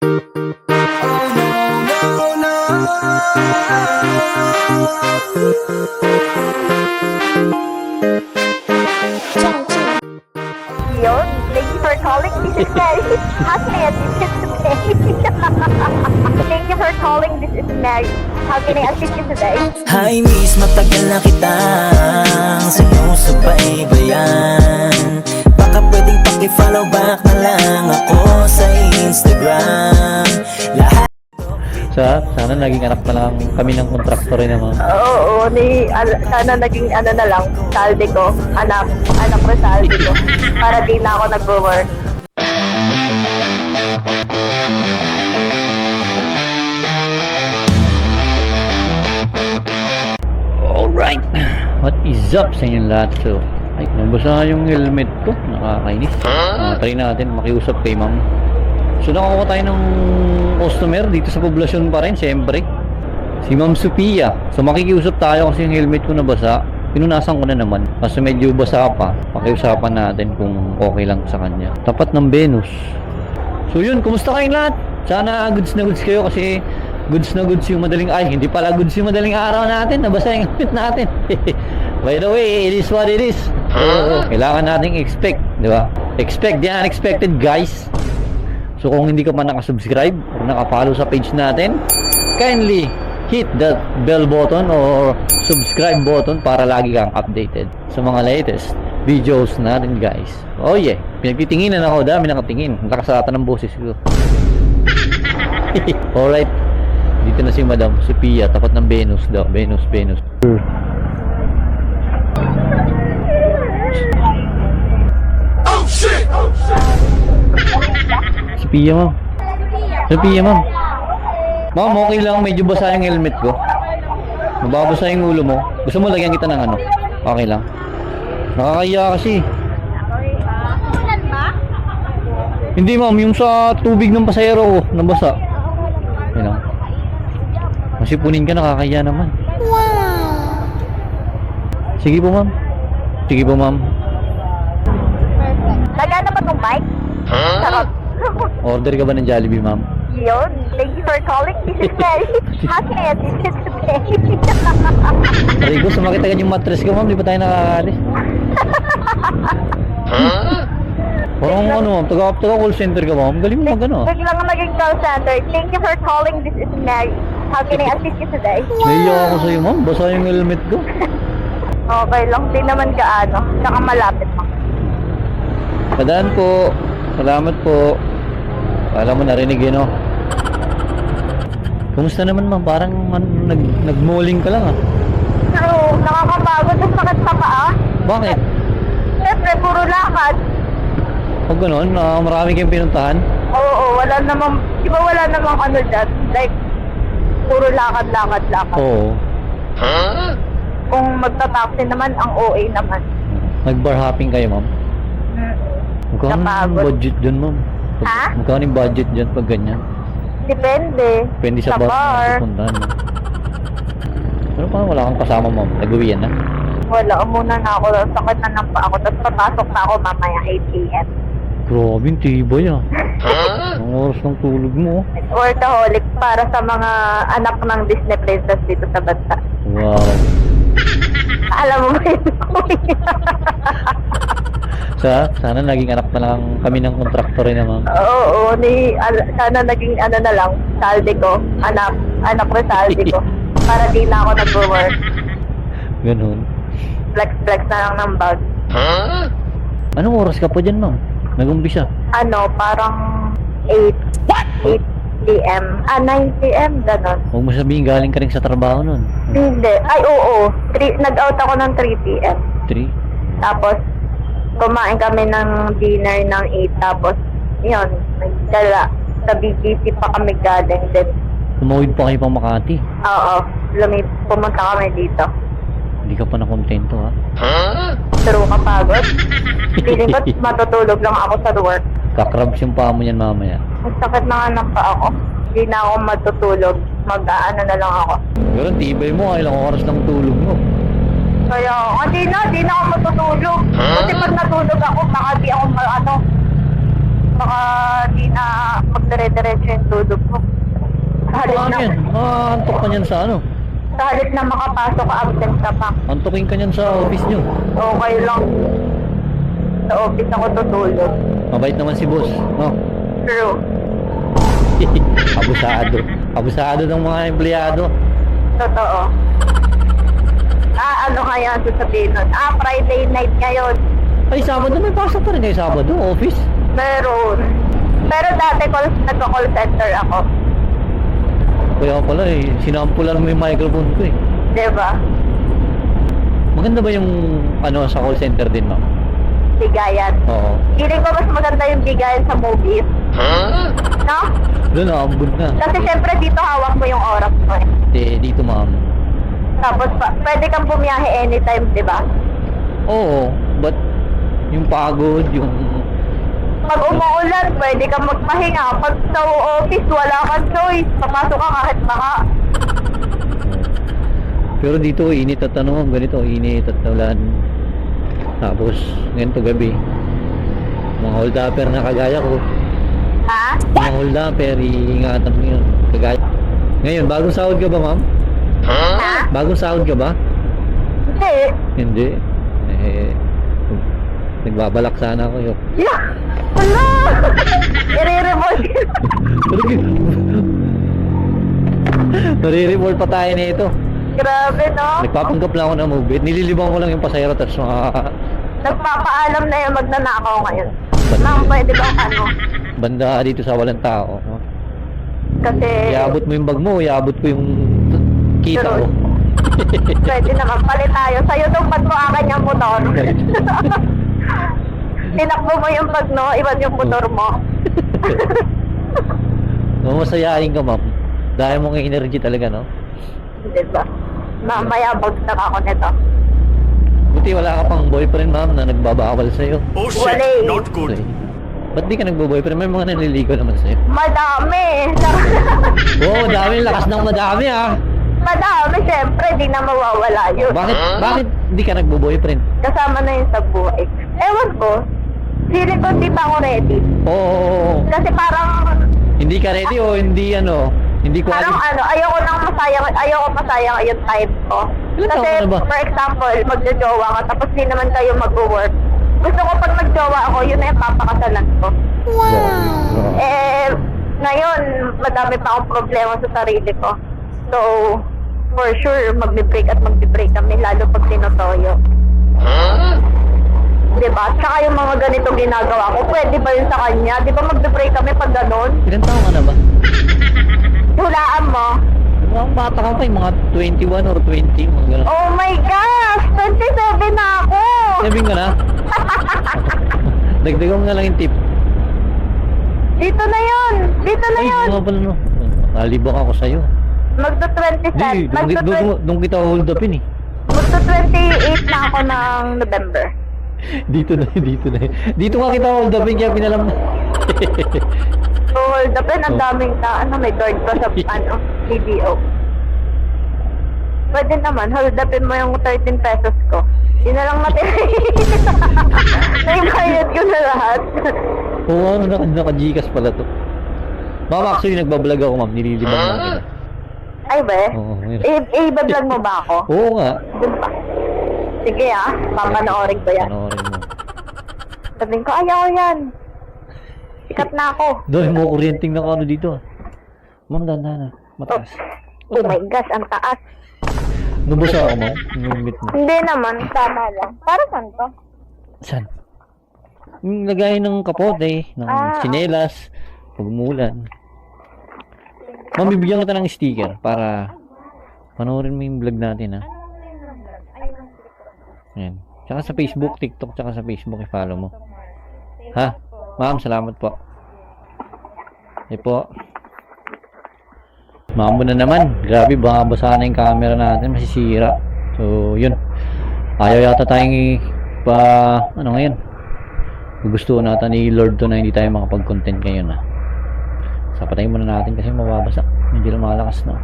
Yun, thank you for calling. This is Mary. How can I assist you today? Thank you for calling. This is Mary. How can I assist you today? Hi miss, matagal na kitang sinusubaybayan. Baka pwedeng paki-follow back na lang ako sa Instagram. Lahat Sana naging anak na lang kami ng kontraktor naman. Oo, sana naging ano na lang, salde ko. Anak ko salde ko. Para di na ako nag-work. Alright, what is up sa inyong lahat? So, ay, nabasa yung helmet ko. Nakakainis. Try natin makiusap kay ma'am. So nakakuha tayo ng customer dito sa poblasyon pa rin, siyempre si Ma'am Sophia. So makikiusap tayo kasi yung helmet ko nabasa. Pinunasan ko na naman kasi medyo basa pa. Pakiusapan natin kung okay lang sa kanya. Tapat ng Venus. So yun, kumusta kayong lahat? Sana goods na goods kayo kasi goods na goods yung madaling hindi pala goods yung madaling araw natin. Nabasa yung helmet natin. By the way, it is what it is. Kailangan nating expect, di ba? Expect the unexpected, guys. So kung hindi ka pa nakasubscribe o nakafollow sa page natin, kindly hit that bell button or subscribe button para lagi kang updated sa mga latest videos natin, guys. Oh yeah, pinagtitinginan ako, dami nakatingin. Nakasata ng boses ko. Alright, dito na si Madam Sophia, tapat ng Venus daw. Venus. Sophia, ma'am. Ma'am, okay lang, medyo basa yung helmet ko. Mababasa yung ulo mo. Gusto mo lagyan kita ng ano? Okay lang. Nakakaya kasi. Hindi, ma'am, yung sa tubig ng pasahero ko, nabasa. Okay lang. Masipunin ka, nakakaya naman. Sige po, ma'am. Nagana ba tong bike? Sarap. Order ka ba ng Jollibee, ma'am? Yun, thank you for calling. This is Mary. How can I assist you today? Rico, sumakit agad yung mattress ko, ma'am. Di pa tayo nakakaalis. Parang ano, ma'am, taga call center ka, ma'am. Galing mo mag-ano. Biglang naging call center. Thank you for calling. This is Mary. How can I assist you today? Naiya ako sa'yo, ma'am. Basa yung helmet ko. Okay lang, di naman gaano. Tsaka malapit lang. Padaan po. Salamat po. Alam mo, narinig yun, oh. Kumusta naman, ma'am? Parang nag-malling ka lang, ah. True, nakakapagod at sakit sa paa. Bakit? Siyempre, puro lakad. Pag gano'n, marami kayong pinuntahan? Oo, wala namang, di ba wala namang ano dyan? Like, puro lakad. Oo. Kung magta-taxi naman, ang OA naman. Nag-bar hopping kayo, ma'am? Magkano yung Napagod. budget dyan, ma'am? Ha? Magkano yung budget dyan pag ganyan? Depende. Depende sa bar na pupuntahan, no? Pero parang wala kang kasama, ma'am. Nag-uwian na? Wala, umuna na ako. Sakit na ng paa ko. Tapos papasok na ako mamaya 8 a.m. Grabe, yung tibay, ah. Ang oras ng tulog mo, oh. Workaholic para sa mga anak ng Disney princess dito sa bansa. Wow. Alam mo ba yun? Sana naging anak na lang kami ng kontraktor naman. Oo, sana naging ano na lang, salde ko. Anak ko salde ko. Para di na ako nag-work. Ganun. Flex na lang ng bag. Anong oras ka pa dyan, ma'am? Nag-umpisa? Ano, parang 8 p.m. 9 p.m. Ganon. Huwag mo sabihin galing ka rin sa trabaho nun. Hindi. Ay, oo. Nag-out ako ng 3 p.m. 3? Tapos, kumain kami ng dinner ng 8. Tapos, yun, nagdala. Sa BGC pa kami galing din. Tumawid pa kayo pang Makati. Oo. Pumunta kami dito. Hindi ka pa nakontento, ha? True, kapagod. Feeling ko matutulog lang ako sa work. Kakrabs yung paa mo yan mamaya. Ang sakit na nga ng paa ko. Hindi na ako matutulog. Mag-aano na lang ako. Pero tibay mo, ilang oras ng tulog mo. Kaya, di na ako matutulog. Kasi pag natulog ako, baka di ako baka di na magdire-diretso yung tulog mo. Sa halip Paano na, yan? Antok ka niyan sa ano? sa halip na makapasok ka, absent ka pa. Antokin ka niyan sa office nyo. Okay lang. Sa office ako tutulog. Mabait naman si boss, no? True. Abusado. Abusado ng mga empleyado. Totoo. Ano kaya sasabihin nun? Friday night ngayon. Ay, Sabado may pasok pa rin kayo Sabado, office. Meron. Pero dati nagka-call center ako. Kaya pala eh, sinampulan mo yung microphone ko eh. Diba? Maganda ba yung ano sa call center din, ma'am? Bigayan. Oo. Feeling ko mas maganda yung bigayan sa movies. No? Doon, naambun na. Kasi syempre dito hawak mo yung oras mo eh. Dito, ma'am. Tapos pwede kang bumiyahe anytime, di ba? Oo, but yung pagod, yung... Pag umuulan, pwede kang magpahinga. Pag sa office, wala kang choice. Papasok ka kahit baka. Pero dito, init at ano, ganito, init at ulan. Tapos, ganito gabi. Mga hold-upper na kagaya ko. Ha? Mga hold-upper, iingatan mo yun. Kagaya. Ngayon, bagong sahod ka ba, ma'am? Ha? Bagong sahod ka ba? Hindi. Hindi. Eh, nagbabalak sana ako yun. Yeah! Wala! I-re-remote Nare-report pa tayo nito. Grabe, no? Nagpapanggap lang ako ng movie. Nililibang ko lang yung pasahero tapos Nagpapaalam na yung magnanakaw ngayon. Ba't- Ma'am, pwede bang ano? banda dito sa walang tao. No? Kasi Iabot mo yung bag mo, iabot ko yung kita ko. pwede naman, palit tayo. Sa'yo itong bag mo, akin yung motor. Tinakbo mo yung bag, no? Iwan yung motor mo. No, masayahin ka, ma'am. Dahil mong energy talaga, no? Diba? Mamaya, bagsak ako nito. Buti wala ka pang boyfriend, ma'am, na nagbabawal sa'yo. Oh shit, Wala eh. not good. Okay. Ba't di ka nagbo-boyfriend? May mga nanliligo naman sa'yo. Madami! Oo, dami. Lakas ng madami, ah. Madami, syempre, di na mawawala yun. Bakit di ka nagbo-boyfriend? Kasama na yun sa buhay. Ewan ko, feeling ko di pa ako ready. Oo. Kasi parang, Hindi ka ready o hindi ano? Hindi ko parang ayoko masayang yung time ko. Ilan taon Kasi, ka na ba? for example, magjojowa ka, tapos di naman kayo mag-work. Gusto ko pag nagjowa ako, yun na yung papakasalan ko. Wow. Ngayon, madami pa akong problema sa sarili ko. So, for sure, magbe-break kami, lalo pag tinotoyo. Diba? Tsaka yung mga ganito ginagawa ko, pwede ba yun sa kanya? Di ba magbe-break kami pag ganon? Ilan taon ka na ba? Hulaan mo. Mga bata ka pa, yung mga 21 or 20, mga gano'n. Oh my gosh! 27 na ako! Sabing ka na? Dagdagan mo na lang yung tip. Dito na yun! Dito na Ay, yun! mga pala no. Nalibang ako sa'yo. Magto-27. Doon kita hold upin eh. Magto-28 na ako ng November. Dito na. Dito nga kita hold upin, kaya pinalam mo. So, hold up yun, ang daming may guard pa sa, CDO. Pwede naman, hold upin mo yung 13 pesos ko. Yun na lang natin. Naibayad ko na lahat. Oo, naka-Gcash pala to. Ma'am, actually nagbablog ako, ma'am. Nililibang lang kita. Ay ba? Oo, yun. I-vlog mo ba ako? Oo nga. Dun pa. Sige papanoorin ko yan. Panoorin mo. Sabihin ko, ayaw yan. Sikat na ako. Doon, mo kuryenteng na ano dito. Ma'am, dahan-dahan. Mataas. Oh my gosh, ang taas. Nabasa ako, ma'am. Numit mo. Hindi naman, tama lang. Para saan to? Saan? Yung lagay ng kapote, ng sinelas, pag umulan. Ma'am, bibigyan kita ng sticker para panoorin mo yung vlog natin, ha? Ayan. Tsaka sa Facebook, TikTok, tsaka sa Facebook, i-follow mo. Ha? Ma'am, salamat po. Po. Mambo na naman. Grabe, baka basa na yung camera natin. Masisira. So, yun. Ayaw yata tayong ngayon. Gusto natin ni Lord to na hindi tayo makapag-content ngayon, ha. So, patayin muna natin kasi mababasa. Hindi lang malakas, no?